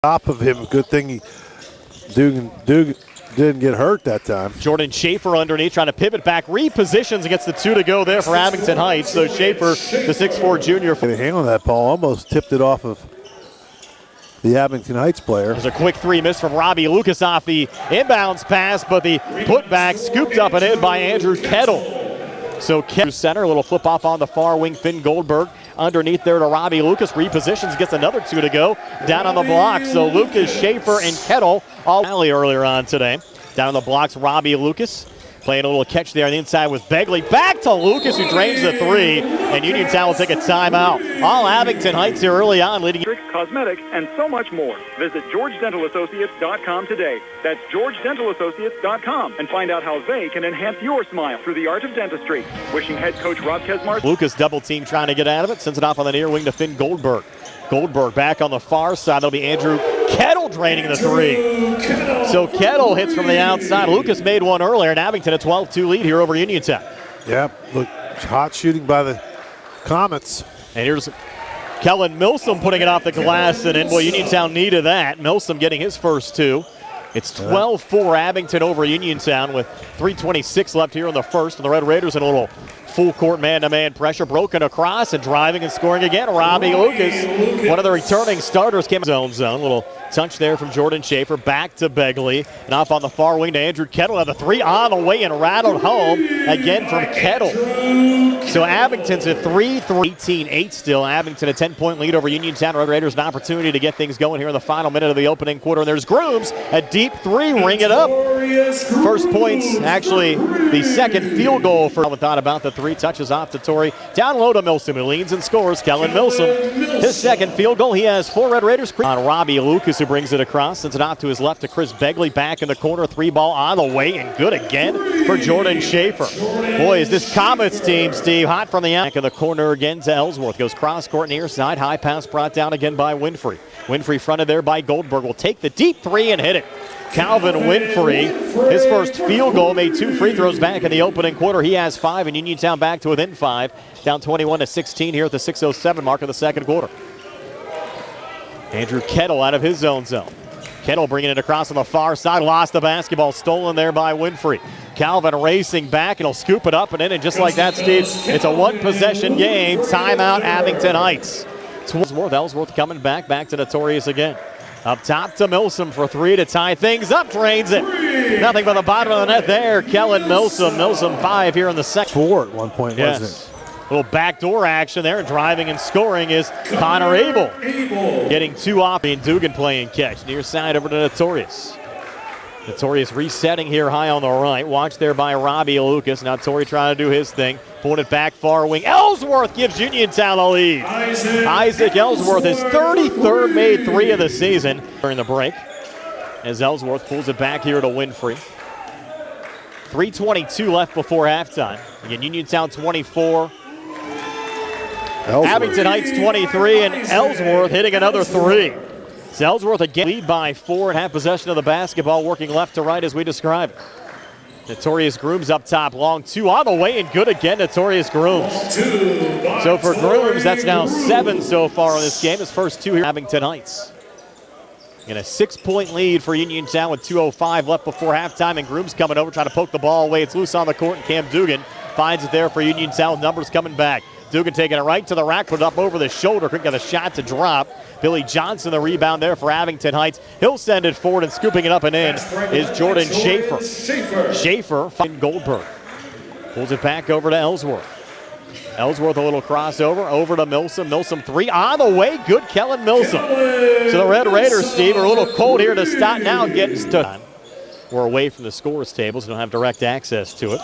top of him. Good thing Dugan didn't get hurt that time. Jordan Schaefer underneath, trying to pivot back, repositions and gets the 2 to go there for Abington Heights. So Schaefer, the 6'4 junior. Get a handle on that ball, almost tipped it off of the Abington Heights player. There's a quick 3 miss from Robbie Lucas off the inbounds pass, but the putback scooped up and in by Andrew Kettle. So Kettle center, a little flip off on the far wing. Finn Goldberg underneath there to Robbie Lucas, repositions, gets another 2 to go down on the block. So Lucas, Schaefer, and Kettle all earlier on today. Down on the blocks, Robbie Lucas playing a little catch there on the inside with Begley. Back to Lucas, who drains the 3, and Uniontown will take a timeout. All Abington Heights here early on, leading. Cosmetic, and so much more. Visit GeorgeDentalAssociates.com today. That's GeorgeDentalAssociates.com, and find out how they can enhance your smile through the art of dentistry. Wishing head coach Rob Kesmar. Lucas double team trying to get out of it. Sends it off on the near wing to Finn Goldberg. Goldberg back on the far side. That'll be Andrew Kettle draining the 3. So Kettle hits from the outside. Lucas made one earlier, and Abington a 12-2 lead here over Uniontown. Yeah, look, hot shooting by the Comets. And here's Kellen Milsom putting it off the glass, and in. Well, Uniontown needed that. Milsom getting his first 2. It's 12-4 Abington over Uniontown with 3:26 left here in the first. And the Red Raiders in a little full court man-to-man pressure. Broken across and driving and scoring again. Robbie Lucas, one of the returning starters, came zone. Little touch there from Jordan Schaefer. Back to Begley. And off on the far wing to Andrew Kettle. Have the 3 on the way and rattled home again from Kettle. So Abington's a 3-3, 18-8 still. Abington a 10-point lead over Uniontown. Red Raiders an opportunity to get things going here in the final minute of the opening quarter. And there's Grooms, a deep 3, ring it up. First points, actually the second field goal for. Thought about the 3, touches off to Torrey. Down low to Milsom, who leans and scores. Kellen Milsom, his second field goal. He has 4 Red Raiders. On Robbie Lucas, who brings it across, sends it off to his left to Chris Begley. Back in the corner, 3 ball on the way, and good again for Jordan Schaefer. Boy, is this Comets team, Steve, hot from the back in the corner again to Ellsworth. Goes cross court near side. High pass brought down again by Winfrey. Winfrey fronted there by Goldberg. Will take the deep 3 and hit it. Calvin Winfrey, his first field goal, made 2 free throws back in the opening quarter. He has 5, and Uniontown back to within 5. Down 21-16 here at the 6:07 mark of the second quarter. Andrew Kettle out of his zone. Kettle bringing it across on the far side. Lost the basketball, stolen there by Winfrey. Calvin racing back, and he'll scoop it up and in, and just like that, Steve, it's a 1-possession game. Timeout, Abington Heights. Ellsworth coming back to Notorious again. Up top to Milsom for 3 to tie things up. Drains it. Nothing but the bottom of the net there. Kellen Milsom. Milsom 5 here in the second. 4 at one point, wasn't it? Little backdoor action there. Driving and scoring is Connor Abel. Getting 2 off. And Dugan playing catch. Near side over to Notorious. Notorious resetting here high on the right. Watched there by Robbie Lucas. Now Torrey trying to do his thing. Pulling it back far wing. Ellsworth gives Uniontown the lead. Isaac Ellsworth, his 33rd made 3 of the season during the break. As Ellsworth pulls it back here to Winfrey. 3:22 left before halftime. Again, Uniontown 24. Abington Heights 23, and Ellsworth hitting another 3. So Ellsworth again lead by 4 and have possession of the basketball, working left to right as we describe it. Notorious Grooms up top, long 2 on the way, and good again, Notorious Grooms. So for Grooms, that's now 7 so far in this game. His first 2 here at Abington Heights. And a 6-point lead for Uniontown with 2:05 left before halftime, and Grooms coming over, trying to poke the ball away. It's loose on the court, and Cam Dugan finds it there for Uniontown with numbers coming back. Dugan taking it right to the rack, put it up over the shoulder. Couldn't get a shot to drop. Billy Johnson, the rebound there for Abington Heights. He'll send it forward, and scooping it up and in is Jordan Schaefer. Schaefer, Goldberg. Pulls it back over to Ellsworth. Ellsworth a little crossover, over to Milsom. Milsom 3 on the way. Good Kellen Milsom. So the Red Raiders, Steve, are a little cold here to start now. We're away from the scores tables. Don't have direct access to it.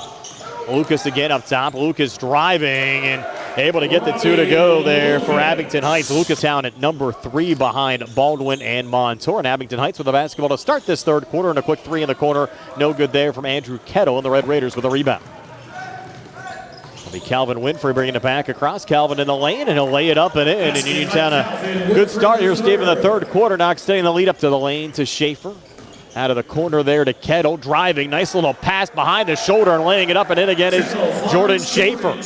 Lucas again up top. Lucas driving and able to get the 2 to go there for Abington Heights. Lucas Town at number 3 behind Baldwin and Montour. And Abington Heights with the basketball to start this third quarter, and a quick 3 in the corner. No good there from Andrew Kettle, and the Red Raiders with a rebound. It'll be Calvin Winfrey bringing it back across. Calvin in the lane, and he'll lay it up and in. And Uniontown a good start here, Steve, in the third quarter. Now extending the lead up to the lane to Schaefer. Out of the corner there to Kettle, driving. Nice little pass behind the shoulder and laying it up and in again is Jordan Schaefer.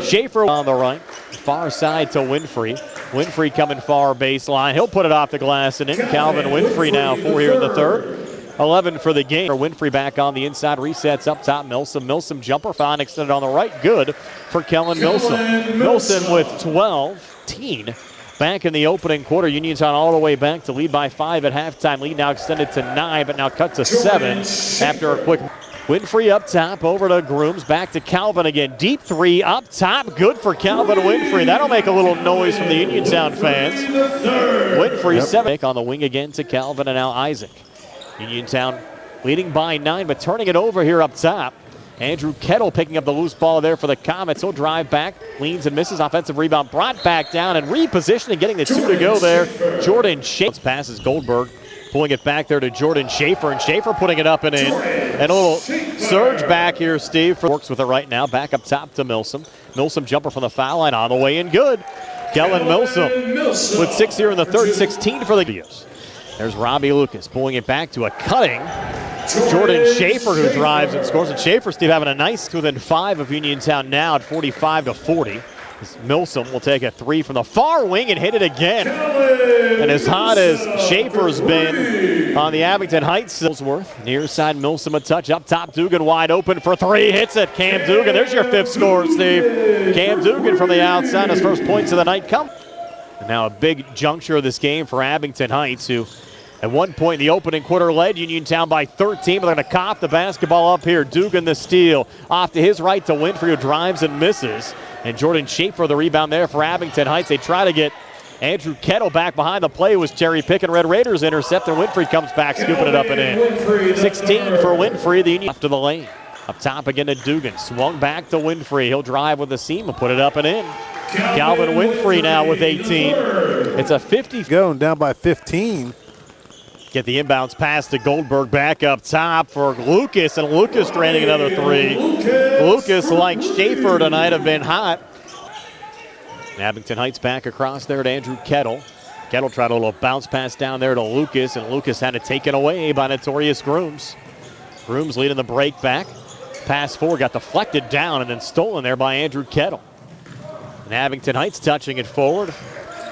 Schaefer on the right, far side to Winfrey. Winfrey coming far baseline. He'll put it off the glass and in. Calvin Winfrey now 4 here in the third. 11 for the game. Winfrey back on the inside, resets up top. Milsom jumper foul extended on the right. Good for Kellen Milsom. Milson with 12-10. Back in the opening quarter, Uniontown all the way back to lead by 5 at halftime. Lead now extended to 9, but now cut to 7 after a quick. Winfrey up top, over to Grooms, back to Calvin again. Deep three up top, good for Calvin Winfrey. That'll make a little noise from the Uniontown fans. Winfrey 7 on the wing again to Calvin and now Isaac. Uniontown leading by 9, but turning it over here up top. Andrew Kettle picking up the loose ball there for the Comets. He'll drive back, leans and misses. Offensive rebound brought back down and repositioning, getting the 2 to go there. Jordan Schaefer passes Goldberg, pulling it back there to Jordan Schaefer, and Schaefer putting it up and in. And a little surge back here, Steve. Works with it right now. Back up top to Milsom. Milsom jumper from the foul line on the way in. Good. Kellen Milsom with 6 here in the third. 16 for the Dios. There's Robbie Lucas pulling it back to a cutting Jordan Schaefer, who drives and scores. And Schaefer, Steve, having a nice within 5 of Uniontown now at 45-40. Milsom will take a 3 from the far wing and hit it again. And as hot as Schaefer's been on the Abington Heights, Ellsworth, near side Milsom a touch up top. Dugan wide open for 3, hits it. Cam Dugan, there's your 5th score, Steve. Cam Dugan from the outside, his first points of the night come. And now a big juncture of this game for Abington Heights, who at one point in the opening quarter led Uniontown by 13, but they're going to cough the basketball up here. Dugan the steal, off to his right to Winfrey, who drives and misses. And Jordan Schaefer the rebound there for Abington Heights. They try to get Andrew Kettle back behind the play. Was cherry picking. Red Raiders intercept, and Winfrey comes back, scooping it up and in. 16 for Winfrey, the Union left of the lane. Up top again to Dugan, swung back to Winfrey. He'll drive with the seam and put it up and in. Calvin Winfrey now with 18. It's a 50. Going down by 15. Get the inbounds pass to Goldberg, back up top for Lucas, and Lucas draining another 3. Lucas, like Schaefer tonight, have been hot. Abington Heights back across there to Andrew Kettle. Kettle tried a little bounce pass down there to Lucas, and Lucas had it taken away by Notorious Grooms. Grooms leading the break back. Pass forward, got deflected down and then stolen there by Andrew Kettle. And Abington Heights touching it forward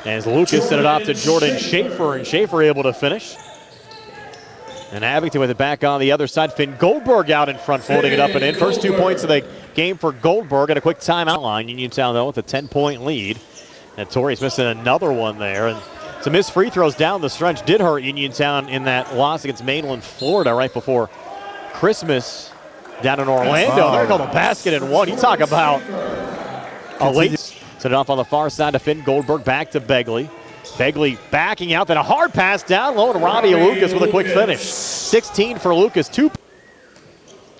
as Lucas sent it off to Jordan Schaefer, and Schaefer able to finish. And Abington with it back on the other side. Finn Goldberg out in front, folding it up and in. First 2 points of the game for Goldberg, and a quick timeout line. Uniontown, though, with a 10-point lead. Notorious missing another one there. And some missed free throws down the stretch did hurt Uniontown in that loss against Mainland, Florida, right before Christmas down in Orlando. There goes the basket and one. You talk about a late. Set it off on the far side to Finn Goldberg, back to Begley. Begley backing out, then a hard pass down low to Robbie Lucas with a quick finish. 16 for Lucas, 2.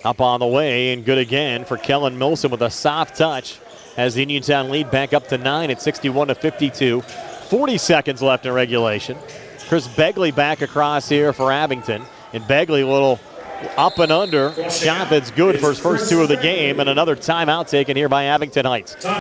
Up on the way and good again for Kellen Milsom with a soft touch as the Uniontown lead back up to 9 at 61-52. 40 seconds left in regulation. Chris Begley back across here for Abington. And Begley, a little up and under shot that's good for his first 2 of the game, and another timeout taken here by Abington Heights.